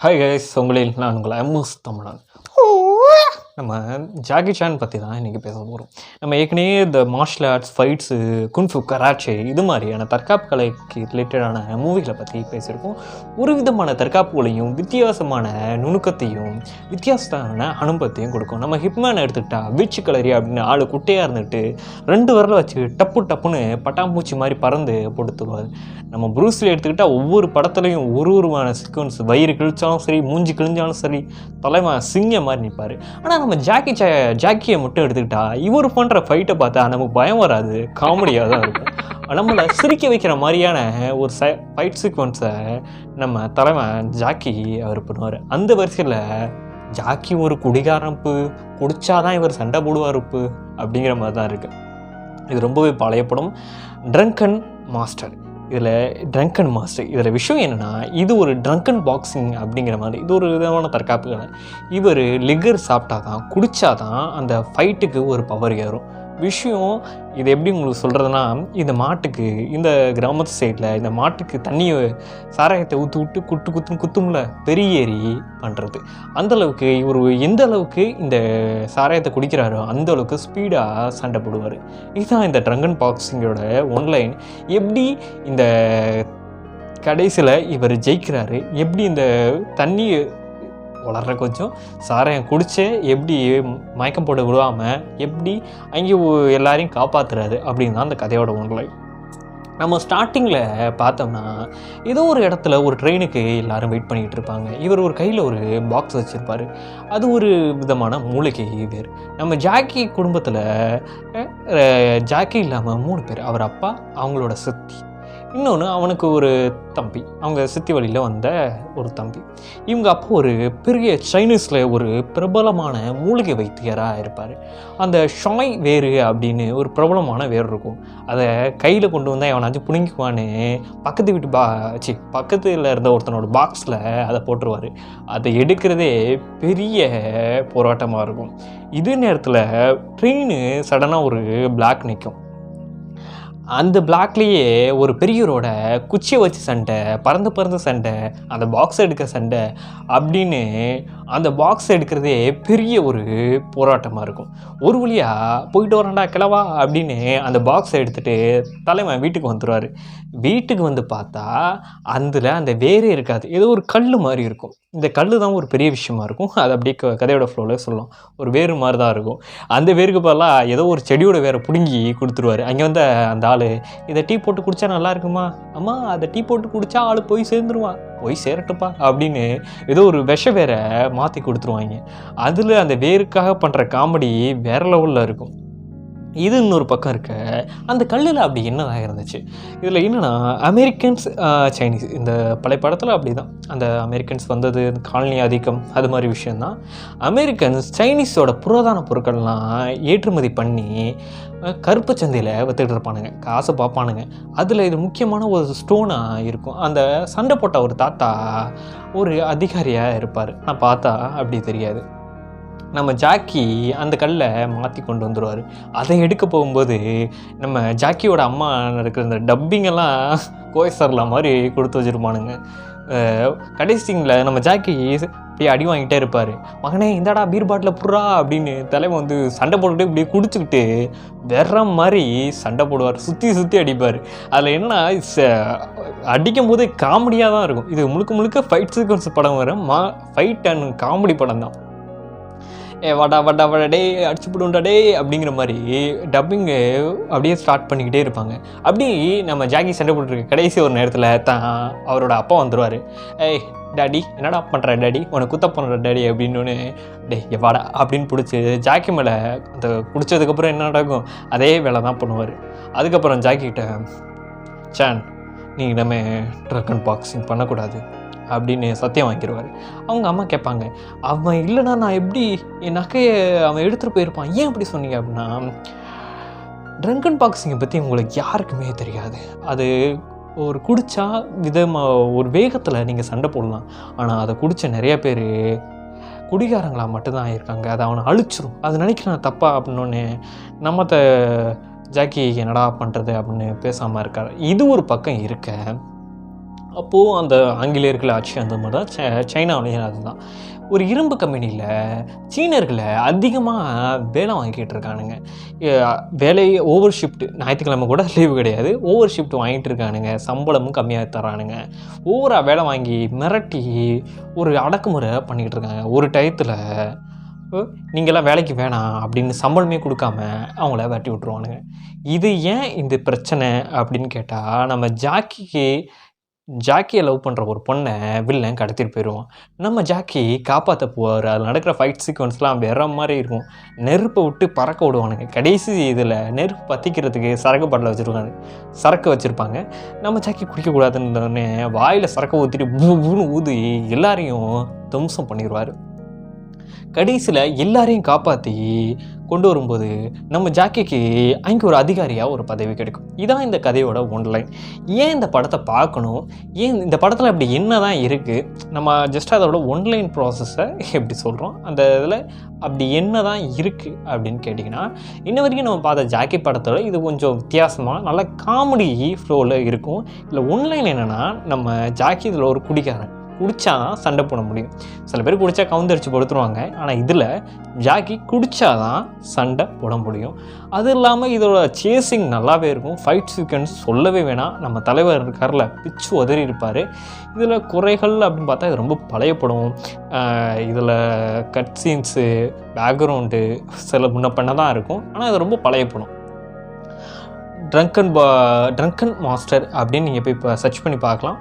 Hi guys, உங்களில் நான் உங்கள் எம்எஸ் தமிழன். நம்ம ஜாக்கி சான் பற்றி தான் இன்றைக்கி பேச போகிறோம். நம்ம ஏற்கனவே இந்த மார்ஷல் ஆர்ட்ஸ், ஃபைட்ஸு, குன்ஃபு, கராச்சே இது மாதிரியான தற்காப்பு கலைக்கு ரிலேட்டடான மூவிகளை பற்றி பேசியிருக்கோம். ஒரு விதமான தற்காப்புகளையும் வித்தியாசமான நுணுக்கத்தையும் வித்தியாசமான அனுபவத்தையும் கொடுக்கும். நம்ம ஹிப்மேன் எடுத்துக்கிட்டா வீச்சு கலரி அப்படின்னு ஆள் குட்டையாக இருந்துட்டு 2 விரலை வச்சு டப்பு டப்புன்னு பட்டாம்பூச்சி மாதிரி பறந்து போட்டுருவார். நம்ம ப்ரூஸ்லி எடுத்துக்கிட்டால் ஒவ்வொரு படத்துலையும் ஒரு சீக்வன்ஸ் வயிறு கிழிச்சாலும் சரி, மூஞ்சி கிழிஞ்சாலும் சரி, தலைமை சிங்க மாதிரி நிற்பார். ஆனால் நம்ம ஜாக்கியை மட்டும் எடுத்துக்கிட்டா இவர் பண்ணுற ஃபைட்டை பார்த்தா நமக்கு பயம் வராது, காமெடியாக தான் இருக்கும். நம்மளை சிரிக்க வைக்கிற மாதிரியான ஒரு ஃபைட் சீக்வன்ஸை நம்ம தலைமை ஜாக்கி அவர் பண்ணுவார். அந்த வரிசையில் ஜாக்கி ஒரு குடிகாரப்பு, குடிச்சாதான் இவர் சண்டை போடுவாருப்பு அப்படிங்கிற மாதிரி தான் இருக்குது. இது ரொம்பவே பழைய படம். ட்ரங்கன் மாஸ்டர் இதில் விஷயம் என்னென்னா, இது ஒரு ட்ரங்கன் பாக்ஸிங் அப்படிங்கிற மாதிரி. இது ஒரு விதமான தற்காப்பு கலை. இவர் லிகர் சாப்பிட்டா தான், குடித்தாதான் அந்த ஃபைட்டுக்கு ஒரு பவர் ஏறும். விஷயம் இது எப்படி உங்களுக்கு சொல்கிறதுனா, இந்த மாட்டுக்கு இந்த கிராமத்து சைடில் இந்த மாட்டுக்கு தண்ணியை சாராயத்தை ஊற்றி விட்டு குத்தும்ல பெரிய ஏறி பண்ணுறது. அந்தளவுக்கு இவர் எந்த அளவுக்கு இந்த சாராயத்தை குடிக்கிறாரோ அந்த அளவுக்கு ஸ்பீடாக சண்டை போடுவார். இதுதான் இந்த ட்ரங்கன் பாக்ஸிங்கோட ஒன்லைன். எப்படி இந்த கடைசியில் இவர் ஜெயிக்கிறாரு, எப்படி இந்த தண்ணியை வளர்ற கொஞ்சம் சாராயம் குடித்து எப்படி மயக்கம் போட விடாமல் எப்படி அங்கே எல்லாரையும் காப்பாற்றுறாரு அப்படின்னு தான் அந்த கதையோட ஒன்லைன். நம்ம ஸ்டார்டிங்கில் பார்த்தோம்னா ஏதோ ஒரு இடத்துல ஒரு ட்ரெயினுக்கு எல்லோரும் வெயிட் பண்ணிகிட்டு இருப்பாங்க. இவர் ஒரு கையில் ஒரு பாக்ஸ் வச்சுருப்பார். அது ஒரு விதமான மூலிகை வேறு. நம்ம ஜாக்கி குடும்பத்தில் ஜாக்கி இல்லாமல் 3 பேர். அவர் அப்பா, அவங்களோட சித்தி, இன்னொன்று அவனுக்கு ஒரு தம்பி, அவங்க சித்தி வழியில் வந்த ஒரு தம்பி. இவங்க அப்போ ஒரு பெரிய சைனீஸில் ஒரு பிரபலமான மூலிகை வைத்தியராக இருப்பார். அந்த ஷாய் வேறு அப்படின்னு ஒரு பிரபலமான வேறு இருக்கும். அதை கையில் கொண்டு வந்தால் எவனாச்சும் புடுங்கிக்குவான்னு பக்கத்தில் இருந்த ஒருத்தனோட பாக்ஸில் அதை போட்டுருவார். அதை எடுக்கிறதே பெரிய போராட்டமாக இருக்கும். இதே நேரத்தில் ட்ரெயின் சடனாக ஒரு பிளாக் நிற்கும். அந்த பிளாக்லேயே ஒரு பெரியவரோட குச்சியை வச்சு சண்டை, பறந்து சண்டை, அந்த பாக்ஸ் எடுக்க சண்டை அப்படின்னு அந்த பாக்ஸ் எடுக்கிறதே பெரிய ஒரு போராட்டமாக இருக்கும். ஒரு வழியாக போயிட்டு வரேன்டா கிளவா அப்படின்னு அந்த பாக்ஸை எடுத்துகிட்டு தலைமை வீட்டுக்கு வந்துடுவார். வீட்டுக்கு வந்து பார்த்தா அதில் அந்த வேரே இருக்காது, ஏதோ ஒரு கல் மாதிரி இருக்கும். இந்த கல் தான் ஒரு பெரிய விஷயமா இருக்கும். அது அப்படியே கதையோட ஃப்ளோவில் சொல்லலாம், ஒரு வேறு மாதிரி தான் இருக்கும். அந்த வேருக்கு பதிலாக ஏதோ ஒரு செடியோட வேரை பிடுங்கி கொடுத்துருவார். அங்கே வந்து அந்த ஆள், இதை டீ போட்டு குடித்தா நல்லா இருக்குமா, அம்மா அதை டீ போட்டு குடித்தா ஆள் போய் சேர்ந்துருவான், போய் சேரட்டுப்பா அப்படின்னு ஏதோ ஒரு வேரை மாற்றி கொடுத்துருவாங்க. அதில் அந்த வேருக்காக பண்ணுற காமெடி வேறு லெவலில் இருக்கும். இது இன்னொரு பக்கம் இருக்க, அந்த கல்லில் அப்படி என்னதான் இருந்துச்சு. இதில் என்னென்னா, அமெரிக்கன்ஸ் சைனீஸ் இந்த பழைய படத்தில் அப்படி தான் அந்த அமெரிக்கன்ஸ் வந்தது, காலனி ஆதிக்கம், அது மாதிரி விஷயந்தான். அமெரிக்கன்ஸ் சைனீஸோட புராதன பொருட்கள்லாம் ஏற்றுமதி பண்ணி கருப்பு சந்தையில் விற்றுக்கிட்டு இருப்பானுங்க, காசை பார்ப்பானுங்க. அதில் இது முக்கியமான ஒரு ஸ்டோனாக இருக்கும். அந்த சண்டை போட்ட ஒரு தாத்தா ஒரு அதிகாரியாக இருப்பார். நான் பார்த்தா அப்படி தெரியாது. நம்ம ஜாக்கி அந்த கல்லை மாற்றி கொண்டு வந்துடுவார். அதை எடுக்க போகும்போது நம்ம ஜாக்கியோட அம்மா இருக்கிற இந்த டப்பிங்கெல்லாம் கோயசர்லா மாதிரி கொடுத்து வச்சுருப்பானுங்க. கடைசிங்கில் நம்ம ஜாக்கி இப்படியே அடி வாங்கிட்டே இருப்பார். மகனே இந்தாடா பீர் பாட்டில் புட்றா அப்படின்னு தலைமை வந்து சண்டை போட்டுக்கிட்டு இப்படியே குடிச்சுக்கிட்டு வேற மாதிரி சண்டை போடுவார், சுற்றி அடிப்பார். அதில் என்னன்னா அடிக்கும் போது காமெடியாக தான் இருக்கும். இது முழுக்க ஃபைட் சீக்வன்ஸ் படம் வர ஃபைட் அண்ட் காமெடி படம் தான். வடா டே அடிச்சு போடுண்டா டே அப்படிங்கிற மாதிரி டப்பிங்கு அப்படியே ஸ்டார்ட் பண்ணிக்கிட்டே இருப்பாங்க. அப்படி நம்ம ஜாக்கி சண்டை போட்டுருக்கு. கடைசி ஒரு நேரத்தில் தான் அவரோட அப்பா வந்துடுவார். ஏய் டாடி, என்னடா பண்ணுற டாடி, உனக்கு குத்த பண்ணுற டாடி அப்படின்னு வாடா அப்படின்னு பிடிச்சி ஜாக்கி மேலே அந்த பிடிச்சதுக்கப்புறம் என்ன நடக்கும், அதே வேலை தான் பண்ணுவார். அதுக்கப்புறம் ஜாக்கிக்கிட்ட, சான் நீ நம்ம ட்ரங்கன் பாக்ஸிங் பண்ணக்கூடாது அப்படின்னு சத்தியம் வாங்கிடுவார். அவங்க அம்மா கேட்பாங்க, அவன் இல்லைனா நான் எப்படி என் நகையை அவன் எடுத்துகிட்டு போயிருப்பான், ஏன் அப்படி சொன்னீங்க அப்படின்னா, ட்ரங்கன் பாக்ஸிங்கை பற்றி உங்களுக்கு யாருக்குமே தெரியாது. அது ஒரு குடித்தா ஒரு வேகத்தில் நீங்கள் சண்டை போடலாம். ஆனால் அதை குடித்த நிறைய பேர் குடிகாரங்களாக மட்டும்தான் இருக்காங்க. அதை அவனை அழிச்சிரும். அது நினைக்கிறான் தப்பா அப்படின்னோடனே நம்மத்த ஜாக்கி என்னடா பண்ணுறது அப்படின்னு பேசாமல் இருக்கார். இது ஒரு பக்கம் இருக்க, அப்போது அந்த ஆங்கிலேயர்கள் ஆட்சி அந்த மாதிரி தான் சைனாவிலையும் அதுதான். ஒரு இரும்பு கம்பெனியில் சீனர்களை அதிகமாக வேலை வாங்கிட்டு இருக்கானுங்க. வேலையை ஓவர் ஷிஃப்ட்டு, ஞாயிற்றுக்கிழமை கூட லீவு கிடையாது, ஓவர் ஷிஃப்ட் வாங்கிட்டு இருக்கானுங்க. சம்பளமும் கம்மியாக தரானுங்க. ஓவராக வேலை வாங்கி மிரட்டி ஒரு அடக்குமுறை பண்ணிக்கிட்டு இருக்காங்க. ஒரு டயத்தில் நீங்களாம் வேலைக்கு வேணாம் அப்படின்னு சம்பளமே கொடுக்காம அவங்கள வெட்டி விட்ருவானுங்க. இது ஏன் இந்த பிரச்சனை அப்படின்னு கேட்டால், நம்ம ஜாக்கியை லவ் பண்ணுற ஒரு பொண்ணை வில்லன் கடத்திட்டு போயிடுவான். நம்ம ஜாக்கி காப்பாற்ற போவார். அதில் நடக்கிற ஃபைட் சீக்வன்ஸ்லாம் வேற மாதிரி இருக்கும். நெருப்பை விட்டு பறக்க விடுவானுங்க. கடைசி இதில் நெருப்பு பற்றிக்கிறதுக்கு சரக்கு பாட்டில் சரக்கு வச்சுருப்பாங்க. நம்ம ஜாக்கி குடிக்கக்கூடாதுன்னு வாயில் சரக்கு ஊற்றிட்டு பூன்னு ஊதி எல்லாரையும் துவம்சம் பண்ணிடுவார். கடைசியில் எல்லாரையும் காப்பாற்றி கொண்டு வரும்போது நம்ம ஜாக்கிக்கு அங்கே ஒரு அதிகாரியாக ஒரு பதவி கிடைக்கும். இதான் இந்த கதையோட ஒன்லைன். ஏன் இந்த படத்தை பார்க்கணும், ஏன் இந்த படத்தில் அப்படி என்ன தான் இருக்குது, நம்ம ஜஸ்ட் அதோட ஒன்லைன் ப்ராசஸை எப்படி சொல்கிறோம், அந்த இதில் அப்படி என்ன தான் இருக்குது அப்படின்னு கேட்டிங்கன்னா, இன்ன வரைக்கும் நம்ம பார்த்த ஜாக்கி படத்தோட இது கொஞ்சம் வித்தியாசமாக நல்ல காமெடி ஃப்ளோவில் இருக்கும். இதில் ஒன்லைன் என்னென்னா, நம்ம ஜாக்கி இதில் ஒரு குடிக்காரன், குடித்தா தான் சண்டை போட முடியும். சில பேர் குடித்தா கவுந்தரிச்சு படுத்துருவாங்க. ஆனால் இதில் ஜாக்கி குடித்தாதான் சண்டை போட முடியும். அது இல்லாமல் இதோட சேசிங் நல்லாவே இருக்கும். ஃபைட் சீக்வன்ஸ் சொல்லவே வேணாம். நம்ம தலைவர் இருக்கார்ல, பிச்சு உதறி இருப்பார். இதில் குறைகள் அப்படின்னு பார்த்தா இது ரொம்ப பழையப்படும். இதில் கட் சீன்ஸு, பேக்ரவுண்டு சில முன்ன பண்ண தான் இருக்கும். ஆனால் இது ரொம்ப பழையப்படும். ட்ரங்கன் மாஸ்டர் அப்படின்னு நீங்கள் போய் இப்போ சர்ச் பண்ணி பார்க்கலாம்.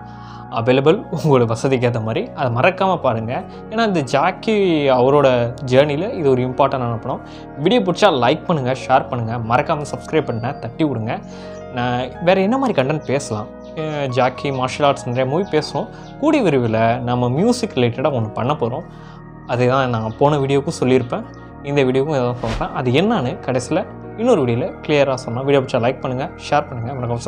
அவைலபிள் உங்களோட வசதிக்கு ஏற்ற மாதிரி. அதை மறக்காமல் பாருங்கள். ஏன்னா இந்த ஜாக்கி அவரோட ஜேர்னியில் இது ஒரு இம்பார்ட்டண்டான படம். வீடியோ பிடிச்சா லைக் பண்ணுங்கள், ஷேர் பண்ணுங்கள், மறக்காமல் சப்ஸ்கிரைப் பண்ண தட்டி விடுங்க. நான் வேறு என்ன மாதிரி கண்டென்ட் பேசலாம், ஜாக்கி மார்ஷல் ஆர்ட்ஸ் நிறைய மூவி பேசுவோம். கூடிய விரைவில் நம்ம மியூசிக் ரிலேட்டடாக ஒன்று பண்ண போகிறோம். அதே தான் நான் போன வீடியோவுக்கும் சொல்லியிருப்பேன், இந்த வீடியோவுக்கும் எதாவது சொல்கிறேன். அது என்னன்னு கடைசியில் இன்னொரு வீடியோவில் கிளியராக சொன்னால். வீடியோ பிடிச்சா லைக் பண்ணுங்கள், ஷேர் பண்ணுங்கள், மறக்காமல்